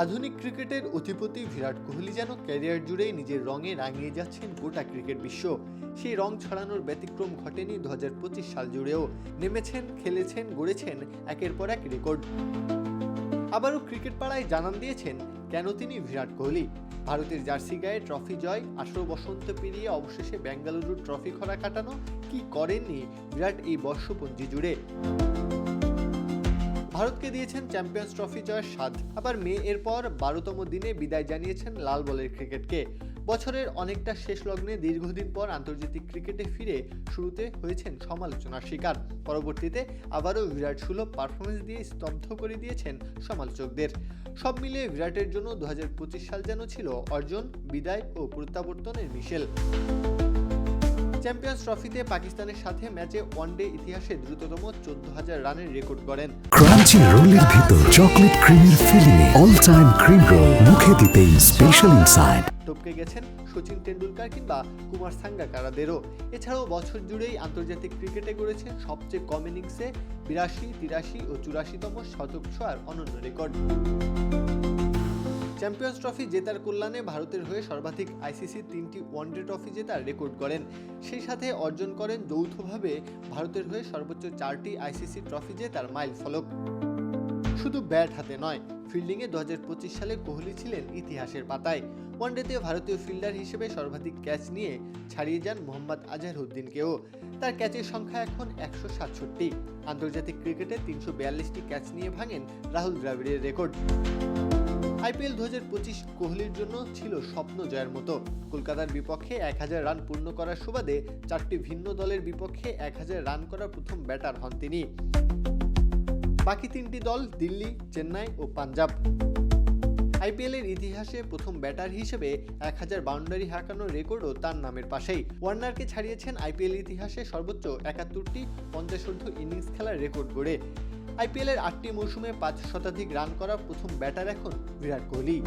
আধুনিক ক্রিকেটের অধিপতি বিরাট কোহলি যেন ক্যারিয়ার জুড়ে নিজের রঙে রাঙিয়ে যাচ্ছেন গোটা ক্রিকেট বিশ্ব। সেই রং ছড়ানোর ব্যতিক্রম ঘটেনি 2025 সাল জুড়েও। নেমেছেন, খেলেছেন, গড়েছেন একের পর এক রেকর্ড। আবারও ক্রিকেট পাড়ায় জানান দিয়েছেন কেন তিনি বিরাট কোহলি। ভারতের জার্সি গায়ে ট্রফি জয়, 18 বসন্ত পেরিয়ে অবশেষে বেঙ্গালুরুর ট্রফি খরা কাটানো, কি করেননি বিরাট এই বর্ষপঞ্জি জুড়ে। ভারতকে দিয়েছেন চ্যাম্পিয়ন্স ট্রফি জয়ের স্বাদ, আবার মে এর পর 12তম দিনে বিদায় জানিয়েছেন লাল বলের ক্রিকেটকে। বছরের অনেকটা শেষ লগ্নে দীর্ঘদিন পর আন্তর্জাতিক ক্রিকেটে ফিরে শুরুতে হয়েছেন সমালোচনার শিকার, পরবর্তীতে আবারও বিরাট সুলভ পারফরমেন্স দিয়ে স্তব্ধ করে দিয়েছেন সমালোচকদের। সব মিলিয়ে বিরাটের জন্য 2025 সাল যেন ছিল অর্জন, বিদায় ও প্রত্যাবর্তনের মিশেল। চ্যাম্পিয়ন্স ট্রফিতে পাকিস্তানের সাথে ম্যাচে ওয়ানডে ইতিহাসে দ্রুততম 14,000 রানের রেকর্ড করেন। ক্রাঞ্চি রোলের ভিতর চকলেট ক্রিমের filling, all time cream roll, মুখে দিতেই স্পেশাল ইনসাইড। টপকে গেছেন শচীন টেন্ডুলকার কিংবা কুমার সাঙ্গাকারাদেরও। এছাড়াও বছর জুড়েই আন্তর্জাতিক ক্রিকেটে গড়েছেন সবচেয়ে কম ইনিংসে 82, 83 ও 84তম শতক ছোঁয়ার অনন্য রেকর্ড। চ্যাম্পিয়ন্স ট্রফি জেতার কল্যাণে ভারতের হয়ে সর্বাধিক আইসিসি 3টি ওয়ানডে ট্রফি জেতার রেকর্ড করেন। সেই সাথে অর্জন করেন যৌথভাবে ভারতের হয়ে সর্বোচ্চ 4টি আইসিসি ট্রফি জেতার মাইল ফলক। শুধু ব্যাট হাতে নয়, ফিল্ডিংয়ে 2025 সালে কোহলি ছিলেন ইতিহাসের পাতায়। ওয়ানডেতে ভারতীয় ফিল্ডার হিসেবে সর্বাধিক ক্যাচ নিয়ে ছাড়িয়ে যান মোহাম্মদ আজহারউদ্দিনকেও। তার ক্যাচের সংখ্যা এখন 167। আন্তর্জাতিক ক্রিকেটে 342টি ক্যাচ নিয়ে ভাঙেন রাহুল দ্রাবিড়ের রেকর্ড। আইপিএল 2025 কোহলির জন্য ছিল স্বপ্ন জয়ের মতো। কলকাতার বিপক্ষে 1000 রান পূর্ণ করার সুবাদে 4টি ভিন্ন দলের বিপক্ষে 1000 রান করা প্রথম ব্যাটার হন তিনি। বাকি 3টি দল দিল্লি, চেন্নাই ও পাঞ্জাব। আইপিএলের ইতিহাসে প্রথম ব্যাটার হিসেবে 1000 বাউন্ডারি হাঁকানোর রেকর্ডও তার নামের পাশেই। ওয়ার্নারকে ছাড়িয়েছেন আইপিএল ইতিহাসে সর্বোচ্চ 71টি 50 ইনিংস খেলার রেকর্ড গড়ে। আইপিএলের 8টি মৌসুমে 5 শতাধিক রান করা প্রথম ব্যাটার এখন বিরাট কোহলি।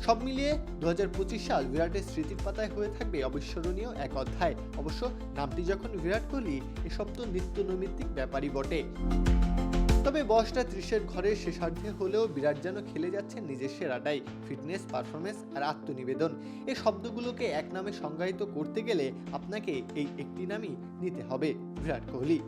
সব মিলিয়ে 2025 সাল বিরাটের স্মৃতির পাতায় হয়ে থাকবে অবিস্মরণীয় এক অধ্যায়। অবশ্য নামটি যখন বিরাট কোহলি, এসব তো নিত্য নৈমিত্তিক ব্যাপারই বটে। তবে বয়সটা 30-এর ঘরের শেষার্ধে হলেও বিরাট যেন খেলে যাচ্ছেন নিজের সেরাটাই। ফিটনেস, পারফরমেন্স আর আত্মনিবেদন, এই শব্দগুলোকে এক নামে সংজ্ঞায়িত করতে গেলে আপনাকে এই একটি নামই নিতে হবে, বিরাট কোহলি।